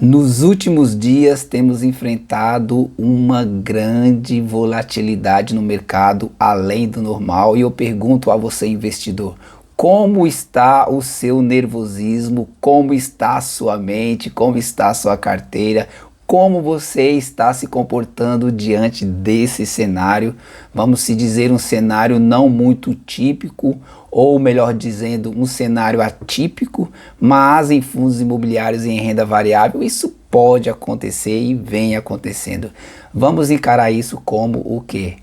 Nos últimos dias temos enfrentado uma grande volatilidade no mercado além do normal e eu pergunto a você, investidor, como está o seu nervosismo, como está a sua mente, como está a sua carteira, como você está se comportando diante desse cenário, vamos se dizer um cenário não muito típico, ou melhor dizendo, um cenário atípico, mas em fundos imobiliários e em renda variável isso pode acontecer e vem acontecendo. Vamos encarar isso como o quê?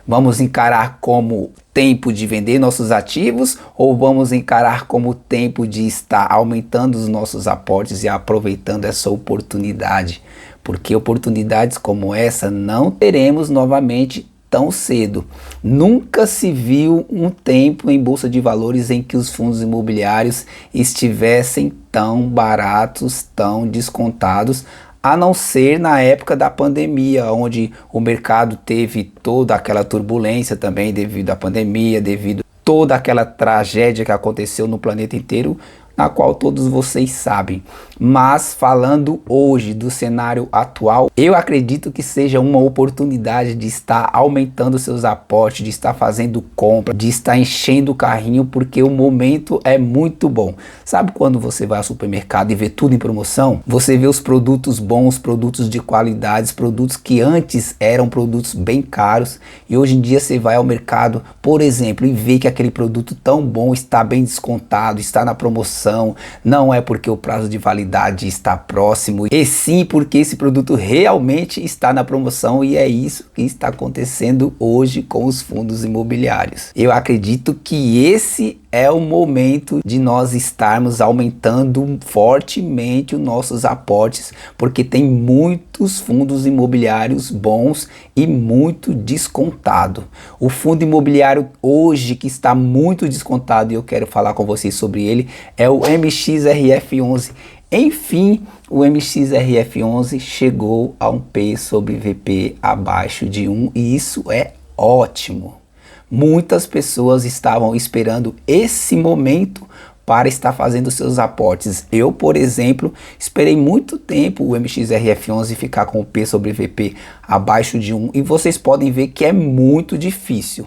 Vamos encarar como tempo de vender nossos ativos ou vamos encarar como tempo de estar aumentando os nossos aportes e aproveitando essa oportunidade? Porque oportunidades como essa não teremos novamente tão cedo. Nunca se viu um tempo em bolsa de valores em que os fundos imobiliários estivessem tão baratos, tão descontados, a não ser na época da pandemia, onde o mercado teve toda aquela turbulência também devido à pandemia, devido a toda aquela tragédia que aconteceu no planeta inteiro, na qual todos vocês sabem. Mas falando hoje do cenário atual, eu acredito que seja uma oportunidade de estar aumentando seus aportes, de estar fazendo compra, de estar enchendo o carrinho, porque o momento é muito bom. Sabe quando você vai ao supermercado e vê tudo em promoção? Você vê os produtos bons, produtos de qualidade, produtos que antes eram produtos bem caros e hoje em dia você vai ao mercado, por exemplo, e vê que aquele produto tão bom está bem descontado, está na promoção. Não é porque o prazo de validade está próximo, e sim porque esse produto realmente está na promoção, e é isso que está acontecendo hoje com os fundos imobiliários. Eu acredito que esse é o momento de nós estarmos aumentando fortemente os nossos aportes, porque tem muitos fundos imobiliários bons e muito descontado. O fundo imobiliário hoje que está muito descontado, e eu quero falar com vocês sobre ele, é o MXRF11. Enfim, o MXRF11 chegou a um P sobre VP abaixo de 1 e isso é ótimo. Muitas pessoas estavam esperando esse momento para estar fazendo seus aportes. Eu, por exemplo, esperei muito tempo o MXRF11 ficar com o P sobre VP abaixo de 1 e vocês podem ver que é muito difícil.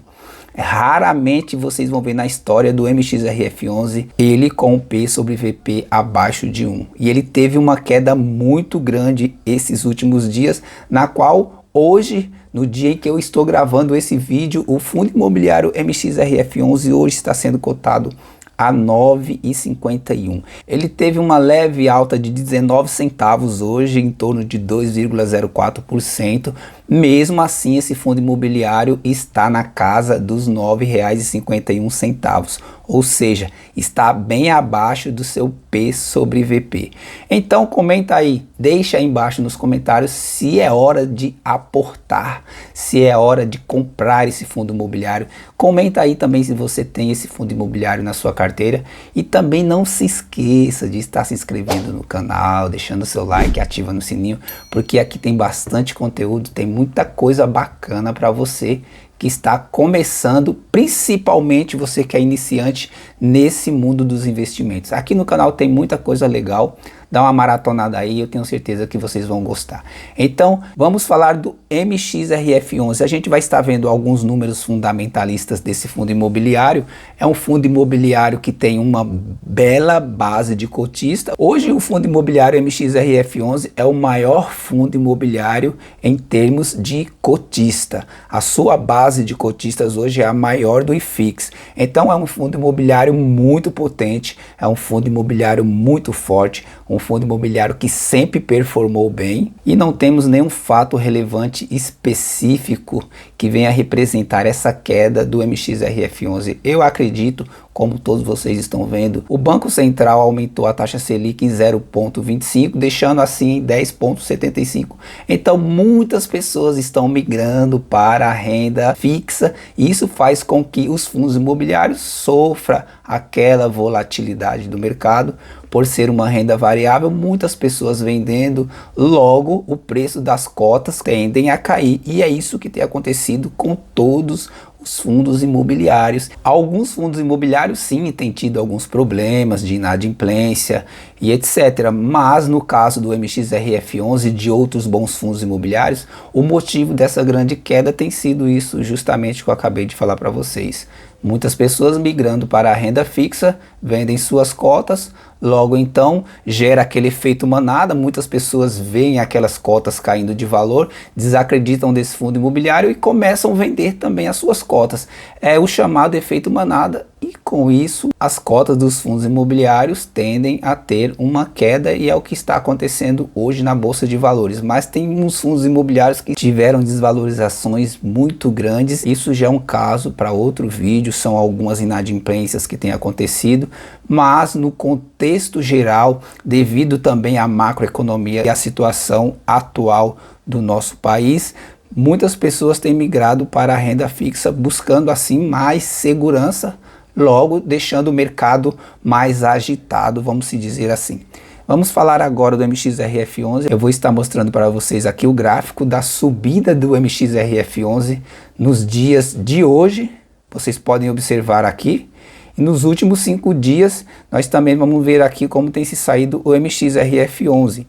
Raramente vocês vão ver na história do MXRF11 ele com o P sobre VP abaixo de 1. E ele teve uma queda muito grande esses últimos dias, na qual hoje, no dia em que eu estou gravando esse vídeo, o fundo imobiliário MXRF11 hoje está sendo cotado a 9,51. Ele teve uma leve alta de 19 centavos hoje, em torno de 2,04%. Mesmo assim, esse fundo imobiliário está na casa dos R$ 9,51, ou seja, está bem abaixo do seu P sobre VP. Então comenta aí, deixa aí embaixo nos comentários se é hora de aportar, se é hora de comprar esse fundo imobiliário. Comenta aí também se você tem esse fundo imobiliário na sua carteira e também não se esqueça de estar se inscrevendo no canal, deixando seu like, ativando o sininho, porque aqui tem bastante conteúdo, tem muita coisa bacana para você que está começando, principalmente você que é iniciante nesse mundo dos investimentos. Aqui no canal tem muita coisa legal, dá uma maratonada aí, eu tenho certeza que vocês vão gostar. Então, vamos falar do MXRF11. A gente vai estar vendo alguns números fundamentalistas desse fundo imobiliário. É um fundo imobiliário que tem uma bela base de cotista. Hoje o fundo imobiliário MXRF11 é o maior fundo imobiliário em termos de cotista. A sua base de cotistas hoje é a maior do IFIX. Então é um fundo imobiliário muito potente, é um fundo imobiliário muito forte, um fundo imobiliário que sempre performou bem e não temos nenhum fato relevante específico que venha representar essa queda do MXRF11. Eu acredito, como todos vocês estão vendo, o Banco Central aumentou a taxa Selic em 0,25, deixando assim 10,75. Então muitas pessoas estão migrando para a renda fixa e isso faz com que os fundos imobiliários sofram aquela volatilidade do mercado, por ser uma renda variável, muitas pessoas vendendo, logo o preço das cotas tendem a cair, e é isso que tem acontecido com todos os fundos imobiliários. Alguns fundos imobiliários sim têm tido alguns problemas de inadimplência e etc. Mas no caso do MXRF11 e de outros bons fundos imobiliários, o motivo dessa grande queda tem sido isso justamente que eu acabei de falar para vocês. Muitas pessoas migrando para a renda fixa, vendem suas cotas, logo então gera aquele efeito manada, muitas pessoas veem aquelas cotas caindo de valor, desacreditam desse fundo imobiliário e começam a vender também as suas cotas. É o chamado efeito manada, e com isso as cotas dos fundos imobiliários tendem a ter uma queda, e é o que está acontecendo hoje na Bolsa de Valores. Mas tem uns fundos imobiliários que tiveram desvalorizações muito grandes, isso já é um caso para outro vídeo, são algumas inadimplências que têm acontecido, mas no contexto geral, devido também à macroeconomia e à situação atual do nosso país, muitas pessoas têm migrado para a renda fixa, buscando assim mais segurança, logo deixando o mercado mais agitado, vamos se dizer assim. Vamos falar agora do MXRF11. Eu vou estar mostrando para vocês aqui o gráfico da subida do MXRF11 nos dias de hoje. Vocês podem observar aqui. E nos últimos 5 dias, nós também vamos ver aqui como tem se saído o MXRF11.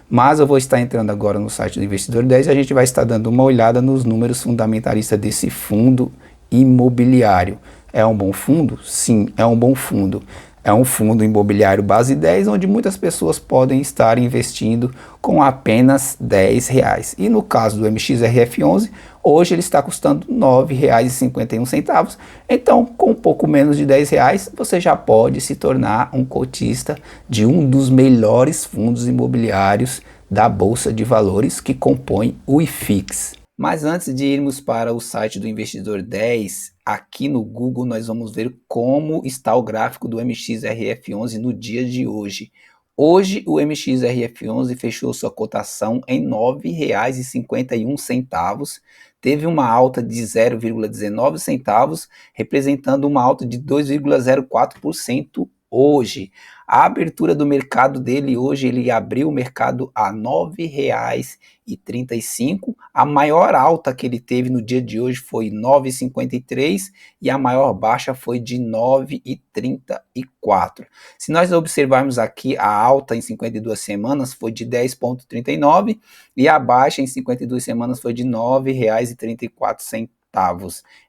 Mas eu vou estar entrando agora no site do Investidor 10 e a gente vai estar dando uma olhada nos números fundamentalistas desse fundo imobiliário. É um bom fundo? Sim, é um bom fundo. É um fundo imobiliário base 10, onde muitas pessoas podem estar investindo com apenas R$10. E no caso do MXRF11, hoje ele está custando R$ 9,51. Então, com um pouco menos de R$10, você já pode se tornar um cotista de um dos melhores fundos imobiliários da Bolsa de Valores, que compõe o IFIX. Mas antes de irmos para o site do Investidor 10, aqui no Google nós vamos ver como está o gráfico do MXRF11 no dia de hoje. Hoje o MXRF11 fechou sua cotação em R$ 9,51, teve uma alta de 0,19 centavos, representando uma alta de 2,04% hoje. A abertura do mercado dele hoje, ele abriu o mercado a R$ 9,35. A maior alta que ele teve no dia de hoje foi 9,53 e a maior baixa foi de 9,34. Se nós observarmos aqui, a alta em 52 semanas foi de 10,39 e a baixa em 52 semanas foi de R$ 9,34.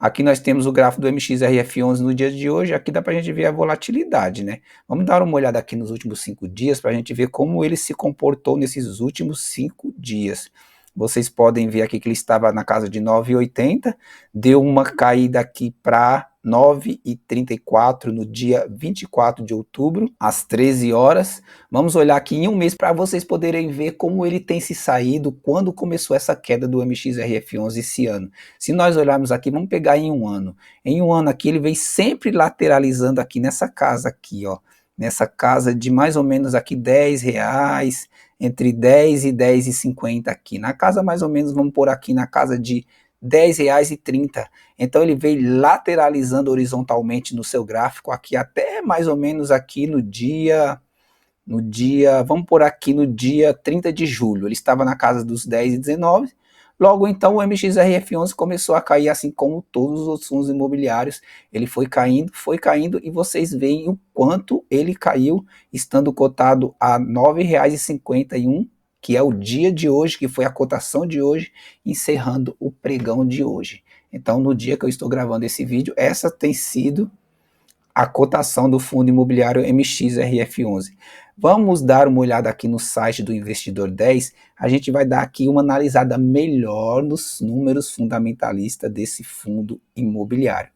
Aqui nós temos o gráfico do MXRF11 no dia de hoje. Aqui dá para a gente ver a volatilidade, né? Vamos dar uma olhada aqui nos últimos 5 dias para a gente ver como ele se comportou nesses últimos 5 dias. Vocês podem ver aqui que ele estava na casa de 9,80, deu uma caída aqui para 9,34 no dia 24 de outubro, às 13 horas. Vamos olhar aqui em um mês para vocês poderem ver como ele tem se saído, quando começou essa queda do MXRF11 esse ano. Se nós olharmos aqui, vamos pegar em um ano. Em um ano aqui ele vem sempre lateralizando aqui nessa casa aqui, ó. Nessa casa de mais ou menos aqui R$10, entre 10 e 10,50 aqui. Na casa mais ou menos, vamos pôr aqui na casa de R$10,30. Então ele veio lateralizando horizontalmente no seu gráfico aqui até mais ou menos aqui no dia, vamos pôr aqui no dia 30 de julho. Ele estava na casa dos 10,19. Logo então o MXRF11 começou a cair, assim como todos os outros fundos imobiliários. Ele foi caindo e vocês veem o quanto ele caiu, estando cotado a R$ 9,51, que é o dia de hoje, que foi a cotação de hoje, encerrando o pregão de hoje. Então no dia que eu estou gravando esse vídeo, essa tem sido a cotação do fundo imobiliário MXRF11. Vamos dar uma olhada aqui no site do Investidor 10, a gente vai dar aqui uma analisada melhor nos números fundamentalistas desse fundo imobiliário.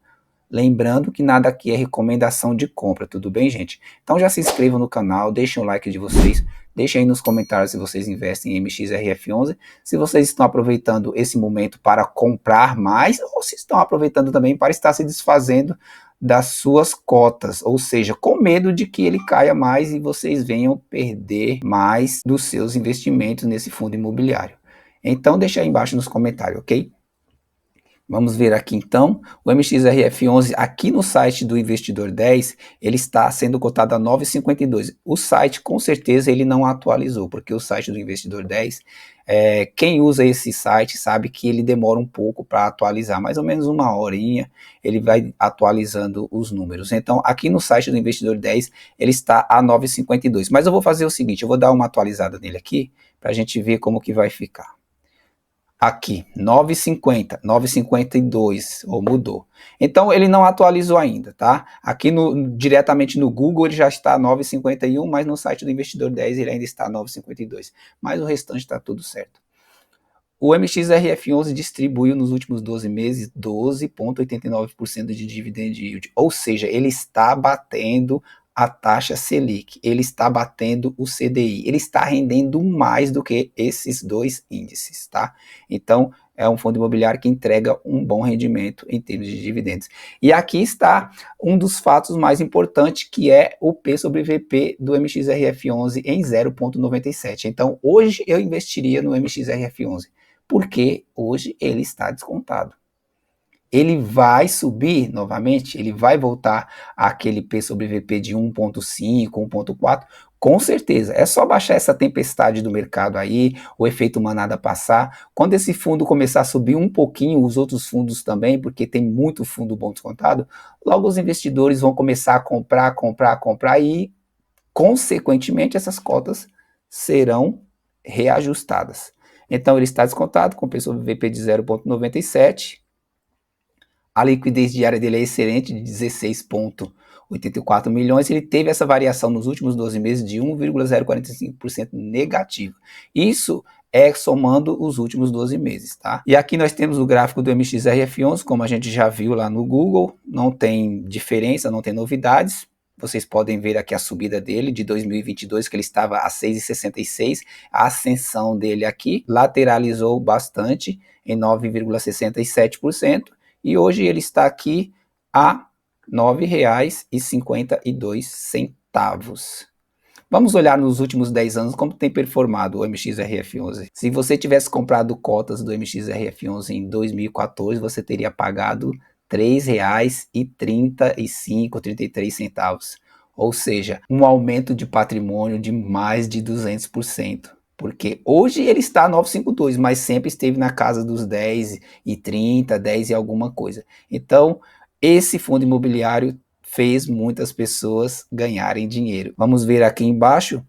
Lembrando que nada aqui é recomendação de compra, tudo bem, gente? Então já se inscrevam no canal, deixem o like de vocês, deixem aí nos comentários se vocês investem em MXRF11, se vocês estão aproveitando esse momento para comprar mais, ou se estão aproveitando também para estar se desfazendo das suas cotas, ou seja, com medo de que ele caia mais e vocês venham perder mais dos seus investimentos nesse fundo imobiliário. Então deixa aí embaixo nos comentários, ok? Vamos ver aqui então, o MXRF11 aqui no site do Investidor 10, ele está sendo cotado a 9,52. O site com certeza ele não atualizou, porque o site do Investidor 10, quem usa esse site sabe que ele demora um pouco para atualizar, mais ou menos uma horinha ele vai atualizando os números. Então aqui no site do Investidor 10 ele está a 9,52, mas eu vou fazer o seguinte, eu vou dar uma atualizada nele aqui, para a gente ver como que vai ficar. Aqui, 9,50, 9,52, ou mudou. Então, ele não atualizou ainda, tá? Aqui diretamente no Google ele já está 9,51, mas no site do Investidor 10 ele ainda está 9,52. Mas o restante está tudo certo. O MXRF11 distribuiu nos últimos 12 meses 12,89% de dividend yield, ou seja, ele está batendo a taxa Selic, ele está batendo o CDI, ele está rendendo mais do que esses dois índices, tá? Então, é um fundo imobiliário que entrega um bom rendimento em termos de dividendos. E aqui está um dos fatos mais importantes, que é o P sobre VP do MXRF11 em 0,97. Então, hoje eu investiria no MXRF11, porque hoje ele está descontado. Ele vai subir novamente, ele vai voltar àquele P sobre VP de 1,5, 1,4, com certeza. É só baixar essa tempestade do mercado aí, o efeito manada passar. Quando esse fundo começar a subir um pouquinho, os outros fundos também, porque tem muito fundo bom descontado, logo os investidores vão começar a comprar e, consequentemente, essas cotas serão reajustadas. Então ele está descontado com P sobre VP de 0,97. A liquidez diária dele é excelente, de 16,84 milhões. Ele teve essa variação nos últimos 12 meses de 1,045% negativo. Isso é somando os últimos 12 meses, tá? E aqui nós temos o gráfico do MXRF11, como a gente já viu lá no Google, não tem diferença, não tem novidades. Vocês podem ver aqui a subida dele de 2022, que ele estava a 6,66, a ascensão dele aqui lateralizou bastante em 9,67%, e hoje ele está aqui a R$ 9,52. Vamos olhar nos últimos 10 anos como tem performado o MXRF11. Se você tivesse comprado cotas do MXRF11 em 2014, você teria pagado R$ 3,35, 33 centavos. Ou seja, um aumento de patrimônio de mais de 200%. Porque hoje ele está 9,52, mas sempre esteve na casa dos 10,30, 10 e alguma coisa. Então, esse fundo imobiliário fez muitas pessoas ganharem dinheiro. Vamos ver aqui embaixo,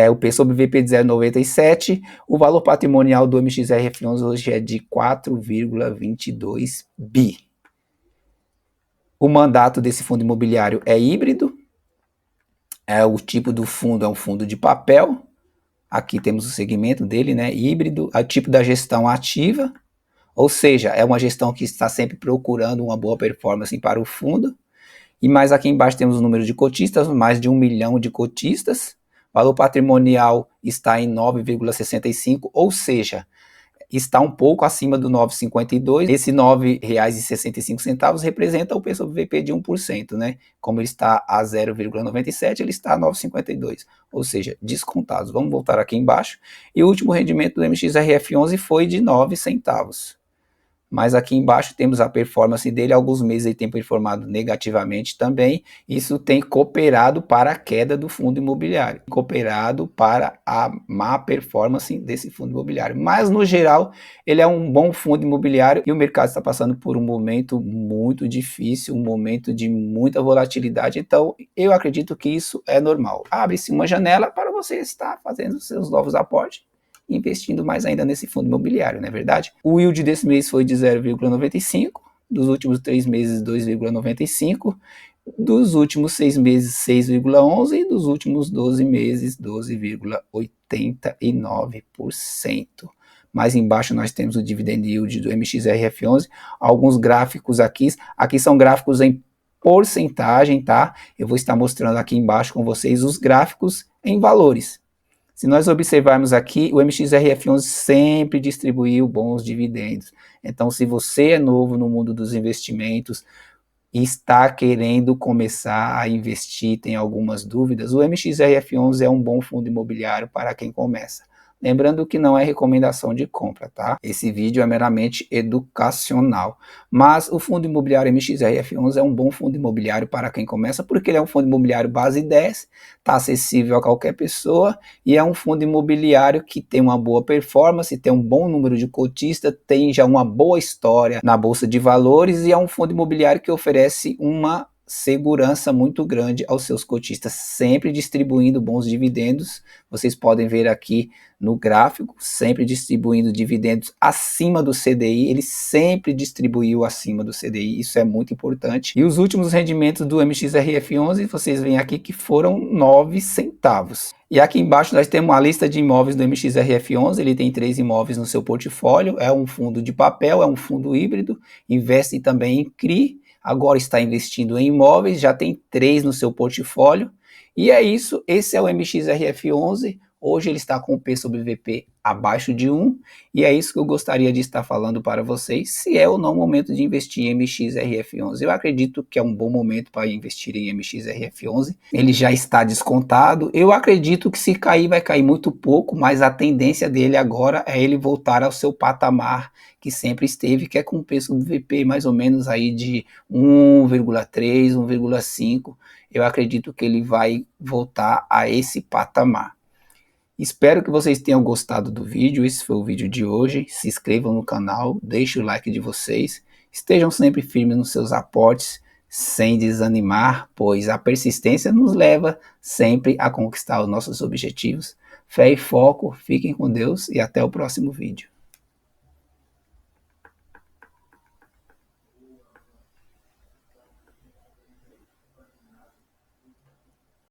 o P sobre VP de 0,97, o valor patrimonial do MXRF11 hoje é de 4,22 bi. O mandato desse fundo imobiliário é híbrido, o tipo do fundo é um fundo de papel. Aqui temos o segmento dele, né? Híbrido, o tipo da gestão ativa, ou seja, é uma gestão que está sempre procurando uma boa performance para o fundo. E mais aqui embaixo temos o número de cotistas, mais de 1 milhão de cotistas. Valor patrimonial está em 9,65, ou seja, está um pouco acima do 9,52. Esse R$ 9,65 representa o P sobre VP de 1%, né? Como ele está a 0,97, ele está a 9,52, ou seja, descontados. Vamos voltar aqui embaixo. E o último rendimento do MXRF11 foi de 9 centavos. Mas aqui embaixo temos a performance dele, alguns meses ele tem performado negativamente também, isso tem cooperado para a queda do fundo imobiliário, cooperado para a má performance desse fundo imobiliário, mas no geral ele é um bom fundo imobiliário e o mercado está passando por um momento muito difícil, um momento de muita volatilidade, então eu acredito que isso é normal. Abre-se uma janela para você estar fazendo seus novos aportes, investindo mais ainda nesse fundo imobiliário, não é verdade? O yield desse mês foi de 0,95, dos últimos 3 meses 2,95, dos últimos 6 meses 6,11 e dos últimos 12 meses 12,89%. Mais embaixo nós temos o dividend yield do MXRF11, alguns gráficos aqui são gráficos em porcentagem, tá? Eu vou estar mostrando aqui embaixo com vocês os gráficos em valores. Se nós observarmos aqui, o MXRF11 sempre distribuiu bons dividendos. Então, se você é novo no mundo dos investimentos e está querendo começar a investir, tem algumas dúvidas, o MXRF11 é um bom fundo imobiliário para quem começa. Lembrando que não é recomendação de compra, tá? Esse vídeo é meramente educacional. Mas o fundo imobiliário MXRF11 é um bom fundo imobiliário para quem começa, porque ele é um fundo imobiliário base 10, está acessível a qualquer pessoa e é um fundo imobiliário que tem uma boa performance, tem um bom número de cotistas, tem já uma boa história na Bolsa de Valores e é um fundo imobiliário que oferece uma segurança muito grande aos seus cotistas, sempre distribuindo bons dividendos. Vocês podem ver aqui no gráfico, sempre distribuindo dividendos acima do CDI, ele sempre distribuiu acima do CDI, isso é muito importante. E os últimos rendimentos do MXRF11, vocês veem aqui que foram 9 centavos. E aqui embaixo nós temos uma lista de imóveis do MXRF11, ele tem 3 imóveis no seu portfólio, é um fundo de papel, é um fundo híbrido, investe também em CRI, agora está investindo em imóveis, já tem 3 no seu portfólio, e é isso, esse é o MXRF11, hoje ele está com o P sobre VP abaixo de 1, e é isso que eu gostaria de estar falando para vocês, se é ou não o momento de investir em MXRF11. Eu acredito que é um bom momento para investir em MXRF11, ele já está descontado, eu acredito que se cair vai cair muito pouco, mas a tendência dele agora é ele voltar ao seu patamar que sempre esteve, que é com o P sobre VP mais ou menos aí de 1,3, 1,5, eu acredito que ele vai voltar a esse patamar. Espero que vocês tenham gostado do vídeo, esse foi o vídeo de hoje, se inscrevam no canal, deixem o like de vocês, estejam sempre firmes nos seus aportes, sem desanimar, pois a persistência nos leva sempre a conquistar os nossos objetivos. Fé e foco, fiquem com Deus e até o próximo vídeo.